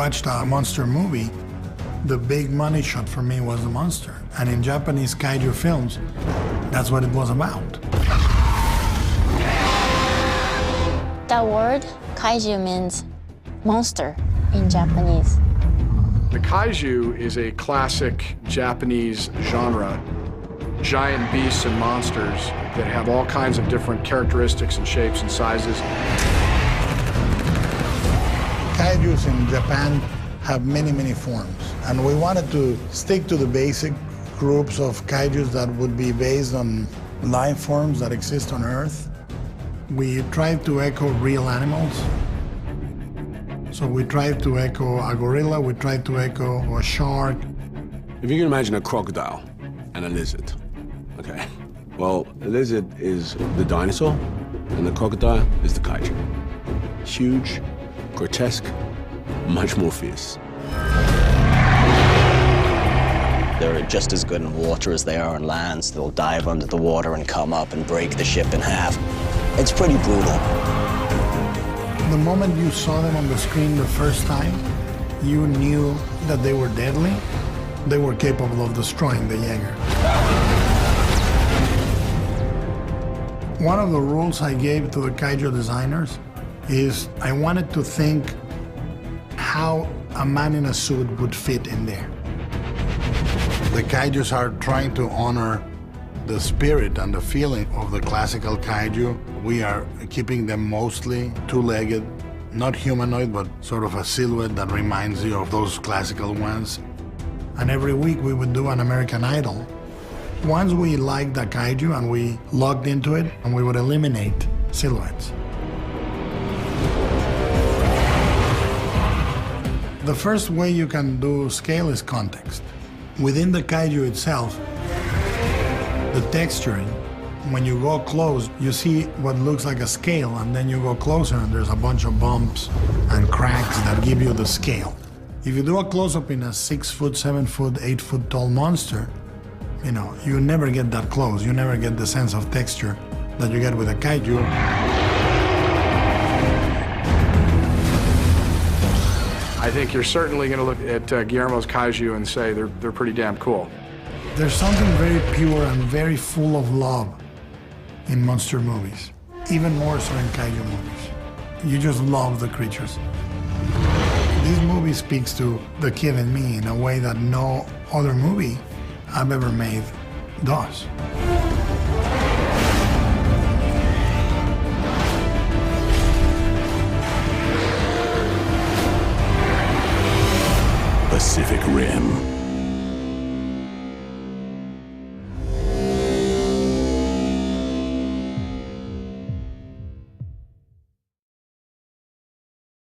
watched a monster movie, the big money shot for me was the monster. And in Japanese kaiju films, that's what it was about. That word, kaiju, means monster in Japanese. The kaiju is a classic Japanese genre. Giant beasts and monsters that have all kinds of different characteristics and shapes and sizes. Kaijus in Japan have many, many forms. And we wanted to stick to the basic groups of kaijus that would be based on life forms that exist on Earth. We tried to echo real animals. So we tried to echo a gorilla, we tried to echo a shark. If you can imagine a crocodile and a lizard, okay? Well, the lizard is the dinosaur, and the crocodile is the kaiju. Huge, grotesque, much more fierce. They're just as good in water as they are on land, so they'll dive under the water and come up and break the ship in half. It's pretty brutal. The moment you saw them on the screen the first time, you knew that they were deadly. They were capable of destroying the Jaeger. One of the rules I gave to the kaiju designers is I wanted to think how a man in a suit would fit in there. The kaijus are trying to honor the spirit and the feeling of the classical kaiju. We are keeping them mostly two-legged, not humanoid, but sort of a silhouette that reminds you of those classical ones. And every week we would do an American Idol. Once we liked the kaiju and we logged into it, and we would eliminate silhouettes. The first way you can do scale is context. Within the kaiju itself, the texturing, when you go close, you see what looks like a scale, and then you go closer and there's a bunch of bumps and cracks that give you the scale. If you do a close-up in a 6 foot, 7 foot, 8 foot tall monster, you know, you never get that close. You never get the sense of texture that you get with a kaiju. I think you're certainly going to look at Guillermo's kaiju and say they're pretty damn cool. There's something very pure and very full of love in monster movies, even more so in kaiju movies. You just love the creatures. This movie speaks to the kid in me in a way that no other movie I've ever made does. Pacific Rim.